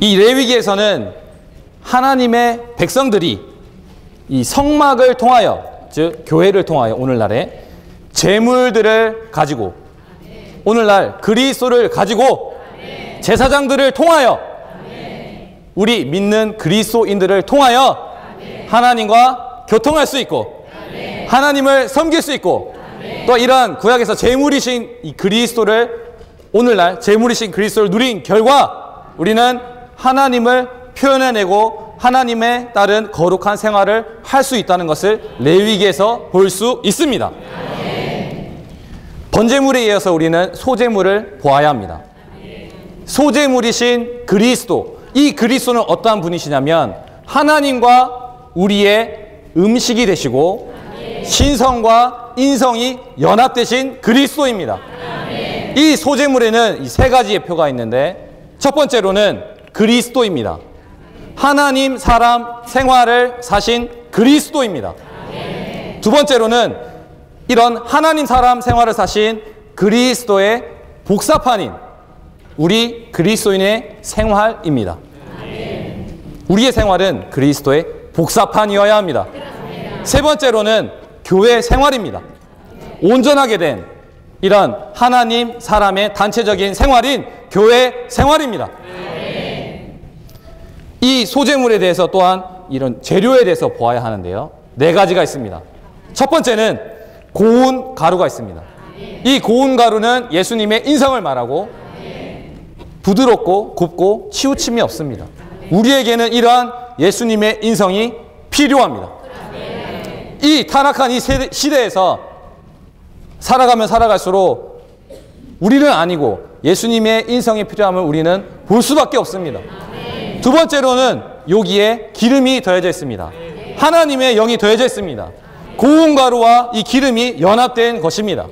이 레위기에서는 하나님의 백성들이 이 성막을 통하여, 즉 교회를 통하여 오늘날에 제물들을 가지고, 오늘날 그리스도를 가지고 제사장들을 통하여, 우리 믿는 그리스도인들을 통하여 하나님과 교통할 수 있고 하나님을 섬길 수 있고, 또 이러한 구약에서 제물이신 이 그리스도를, 오늘날 제물이신 그리스도를 누린 결과 우리는 하나님을 표현해내고 하나님에 따른 거룩한 생활을 할 수 있다는 것을 레위기에서 볼 수 있습니다. 번제물에 이어서 우리는 소제물을 보아야 합니다. 소제물이신 그리스도, 이 그리스도는 어떠한 분이시냐면 하나님과 우리의 음식이 되시고 신성과 인성이 연합되신 그리스도입니다. 이 소제물에는 이 세 가지의 표가 있는데, 첫 번째로는 그리스도입니다. 하나님 사람 생활을 사신 그리스도입니다. 두 번째로는 이런 하나님 사람 생활을 사신 그리스도의 복사판인 우리 그리스도인의 생활입니다. 우리의 생활은 그리스도의 복사판이어야 합니다. 세 번째로는 교회 생활입니다. 온전하게 된 이런 하나님 사람의 단체적인 생활인 교회 생활입니다. 이 소제물에 대해서 또한 이런 재료에 대해서 보아야 하는데요. 네 가지가 있습니다. 첫 번째는 고운 가루가 있습니다. 이 고운 가루는 예수님의 인성을 말하고 부드럽고 곱고 치우침이 없습니다. 우리에게는 이러한 예수님의 인성이 필요합니다. 이 타락한 이 시대에서 살아가면 살아갈수록 우리는 아니고 예수님의 인성이 필요함을 우리는 볼 수밖에 없습니다. 두 번째로는 여기에 기름이 더해져 있습니다. 하나님의 영이 더해져 있습니다. 고운 가루와 이 기름이 연합된 것입니다.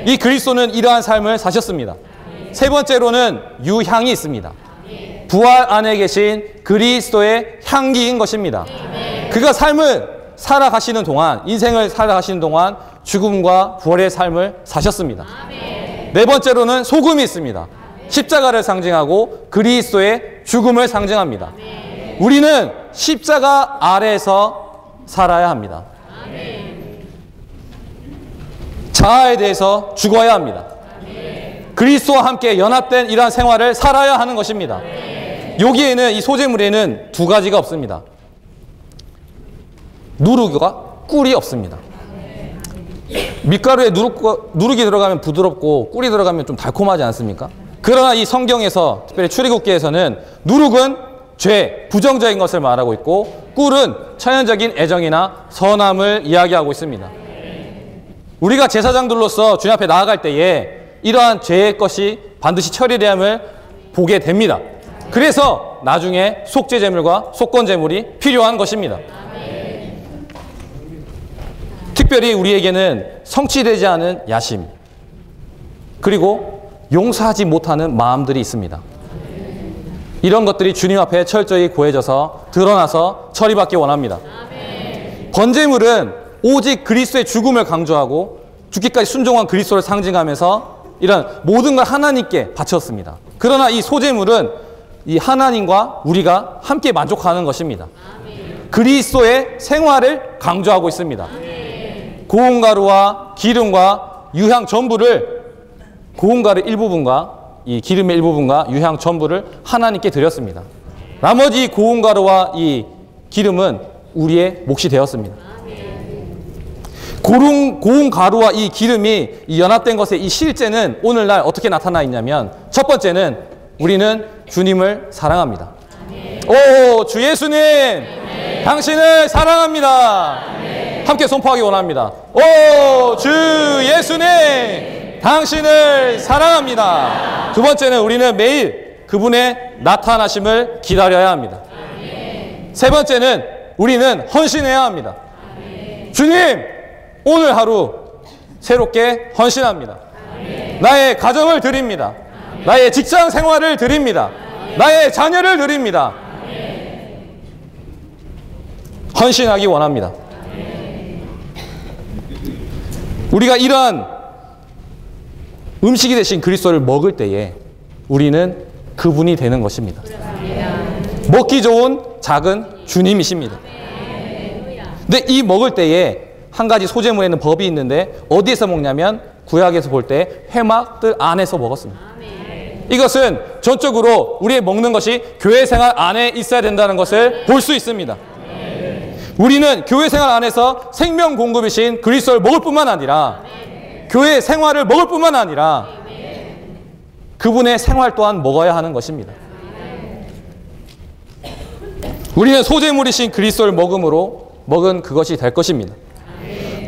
이 그리스도는 이러한 삶을 사셨습니다. 세 번째로는 유향이 있습니다. 부활 안에 계신 그리스도의 향기인 것입니다. 그가 삶을 살아가시는 동안, 인생을 살아가시는 동안 죽음과 부활의 삶을 사셨습니다. 네 번째로는 소금이 있습니다. 십자가를 상징하고 그리스도의 죽음을 상징합니다. 우리는 십자가 아래에서 살아야 합니다. 자아에 대해서 죽어야 합니다. 그리스도와 함께 연합된 이러한 생활을 살아야 하는 것입니다. 여기에는, 이 소제물에는 두 가지가 없습니다. 누룩과 꿀이 없습니다. 밀가루에 누룩이 들어가면 부드럽고 꿀이 들어가면 좀 달콤하지 않습니까? 그러나 이 성경에서, 특별히 출애굽기에서는 누룩은 죄, 부정적인 것을 말하고 있고 꿀은 천연적인 애정이나 선함을 이야기하고 있습니다. 우리가 제사장들로서 주님 앞에 나아갈 때에 이러한 죄의 것이 반드시 처리됨을 보게 됩니다. 그래서 나중에 속죄제물과 속건제물이 필요한 것입니다. 특별히 우리에게는 성취되지 않은 야심, 그리고 용서하지 못하는 마음들이 있습니다. 이런 것들이 주님 앞에 철저히 고해져서 드러나서 처리받기 원합니다. 번제물은 오직 그리스도의 죽음을 강조하고 죽기까지 순종한 그리스도를 상징하면서 이런 모든 걸 하나님께 바쳤습니다. 그러나 이 소제물은 이 하나님과 우리가 함께 만족하는 것입니다. 그리스도의 생활을 강조하고 있습니다. 고운 가루와 기름과 유향 전부를, 고운 가루 일부분과 이 기름의 일부분과 유향 전부를 하나님께 드렸습니다. 나머지 고운 가루와 이 기름은 우리의 몫이 되었습니다. 고운 가루와 이 기름이 이 연합된 것의 이 실제는 오늘날 어떻게 나타나 있냐면, 첫 번째는 우리는 주님을 사랑합니다. 오, 주 예수님, 당신을 사랑합니다. 함께 선포하기 원합니다. 오, 주 예수님, 당신을 사랑합니다. 두 번째는 우리는 매일 그분의 나타나심을 기다려야 합니다. 세 번째는 우리는 헌신해야 합니다. 주님, 오늘 하루 새롭게 헌신합니다. 나의 가정을 드립니다. 나의 직장 생활을 드립니다. 나의 자녀를 드립니다. 헌신하기 원합니다. 우리가 이러한 음식이 되신 그리스도를 먹을 때에 우리는 그분이 되는 것입니다. 먹기 좋은 작은 주님이십니다. 근데 이 먹을 때에 한 가지 소재물에는 법이 있는데 어디에서 먹냐면 구약에서 볼 때 회막들 안에서 먹었습니다. 이것은 전적으로 우리의 먹는 것이 교회 생활 안에 있어야 된다는 것을 볼 수 있습니다. 우리는 교회 생활 안에서 생명 공급이신 그리스도를 먹을 뿐만 아니라 교회 생활을 먹을 뿐만 아니라 그분의 생활 또한 먹어야 하는 것입니다. 우리는 소재물이신 그리스도를 먹음으로 먹은 그것이 될 것입니다.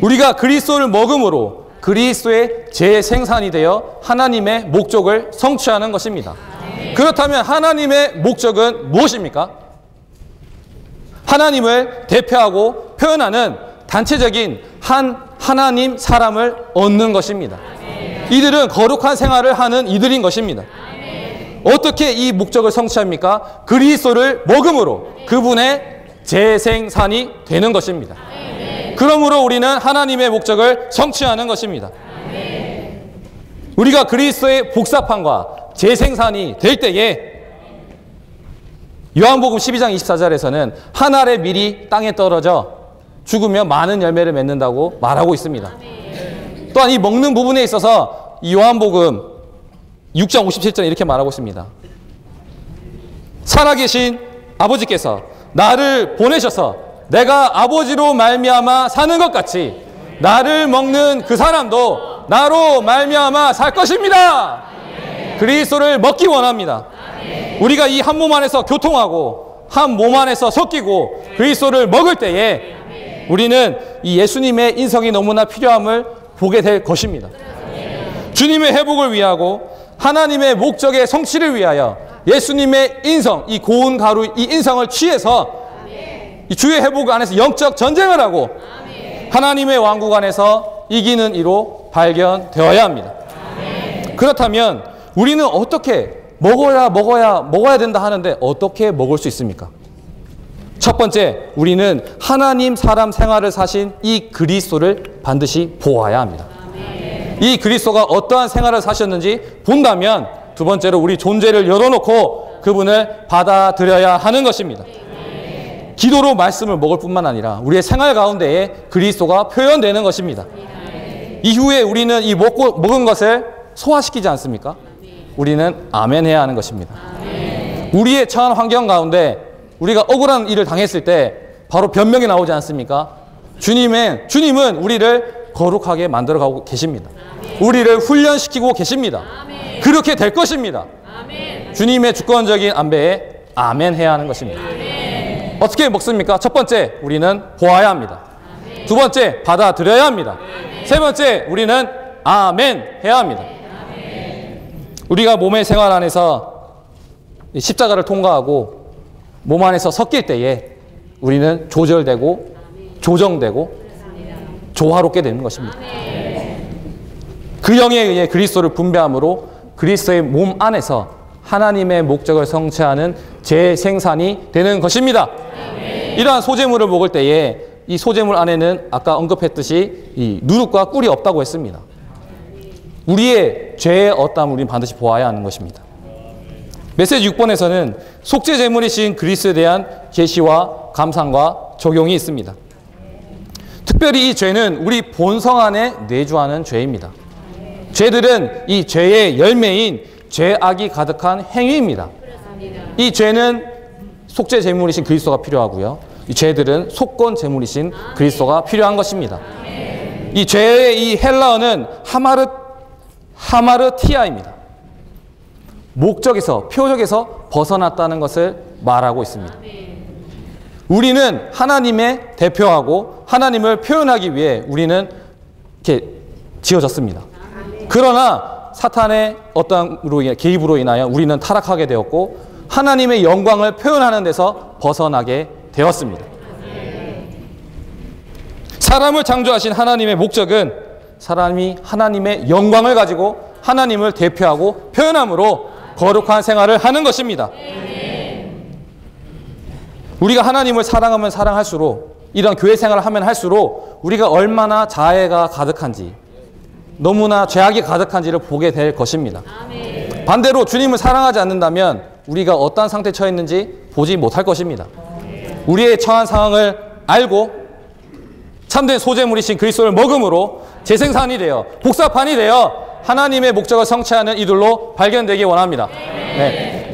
우리가 그리스도를 먹음으로 그리스도의 재생산이 되어 하나님의 목적을 성취하는 것입니다. 그렇다면 하나님의 목적은 무엇입니까? 하나님을 대표하고 표현하는 단체적인 한 하나님 사람을 얻는 것입니다. 이들은 거룩한 생활을 하는 이들인 것입니다. 어떻게 이 목적을 성취합니까? 그리스도를 먹음으로 그분의 재생산이 되는 것입니다. 그러므로 우리는 하나님의 목적을 성취하는 것입니다. 우리가 그리스도의 복사판과 재생산이 될 때에 요한복음 12장 24절에서는 한 알의 밀이 땅에 떨어져 죽으면 많은 열매를 맺는다고 말하고 있습니다. 또한 이 먹는 부분에 있어서 이 요한복음 6장 57절에 이렇게 말하고 있습니다. 살아계신 아버지께서 나를 보내셔서 내가 아버지로 말미암아 사는 것 같이 나를 먹는 그 사람도 나로 말미암아 살 것입니다. 그리스도를 먹기 원합니다. 우리가 이 한 몸 안에서 교통하고 한 몸 안에서 섞이고 그리스도를 먹을 때에 우리는 이 예수님의 인성이 너무나 필요함을 보게 될 것입니다. 주님의 회복을 위하고 하나님의 목적의 성취를 위하여 예수님의 인성, 이 고운 가루, 이 인성을 취해서 이 주의 회복 안에서 영적 전쟁을 하고 하나님의 왕국 안에서 이기는 이로 발견되어야 합니다. 그렇다면 우리는 어떻게 먹어야 된다 하는데 어떻게 먹을 수 있습니까? 첫 번째, 우리는 하나님 사람 생활을 사신 이 그리스도를 반드시 보아야 합니다. 이 그리스도가 어떠한 생활을 사셨는지 본다면 두 번째로 우리 존재를 열어놓고 그분을 받아들여야 하는 것입니다. 기도로 말씀을 먹을 뿐만 아니라 우리의 생활 가운데에 그리스도가 표현되는 것입니다. 이후에 우리는 이 먹은 것을 소화시키지 않습니까? 우리는 아멘 해야 하는 것입니다. 우리의 처한 환경 가운데 우리가 억울한 일을 당했을 때 바로 변명이 나오지 않습니까? 주님은 우리를 거룩하게 만들어가고 계십니다. 우리를 훈련시키고 계십니다. 그렇게 될 것입니다. 주님의 주권적인 안배에 아멘 해야 하는 것입니다. 어떻게 먹습니까? 첫 번째, 우리는 보아야 합니다. 두 번째, 받아들여야 합니다. 세 번째, 우리는 아멘 해야 합니다. 우리가 몸의 생활 안에서 십자가를 통과하고 몸 안에서 섞일 때에 우리는 조절되고 조정되고 조화롭게 되는 것입니다. 그 영에 의해 그리스도를 분배함으로 그리스도의 몸 안에서 하나님의 목적을 성취하는 재생산이 되는 것입니다. 이러한 소재물을 먹을 때에 이 소재물 안에는 아까 언급했듯이 이 누룩과 꿀이 없다고 했습니다. 우리의 죄의 어떠함을 우리는 반드시 보아야 하는 것입니다. 메시지 6번에서는 속죄 제물이신 그리스도에 대한 계시와 감상과 적용이 있습니다. 특별히 이 죄는 우리 본성 안에 내주하는 죄입니다. 죄들은 이 죄의 열매인 죄악이 가득한 행위입니다. 이 죄는 속죄 제물이신 그리스도가 필요하고요. 이 죄들은 속건 제물이신 그리스도가 필요한 것입니다. 이 죄의 이 헬라어는 하마르티아입니다. 목적에서, 표적에서 벗어났다는 것을 말하고 있습니다. 우리는 하나님의 대표하고 하나님을 표현하기 위해 우리는 이렇게 지어졌습니다. 그러나 사탄의 어떤 개입으로 인하여 우리는 타락하게 되었고 하나님의 영광을 표현하는 데서 벗어나게 되었습니다. 사람을 창조하신 하나님의 목적은 사람이 하나님의 영광을 가지고 하나님을 대표하고 표현함으로 거룩한 생활을 하는 것입니다. 우리가 하나님을 사랑하면 사랑할수록 이런 교회 생활을 하면 할수록 우리가 얼마나 자애가 가득한지 너무나 죄악이 가득한지를 보게 될 것입니다. 반대로 주님을 사랑하지 않는다면 우리가 어떠한 상태에 처해 있는지 보지 못할 것입니다. 우리의 처한 상황을 알고 참된 소재물이신 그리스도를 먹음으로 재생산이 되어 복사판이 되어 하나님의 목적을 성취하는 이들로 발견되기 원합니다. 네.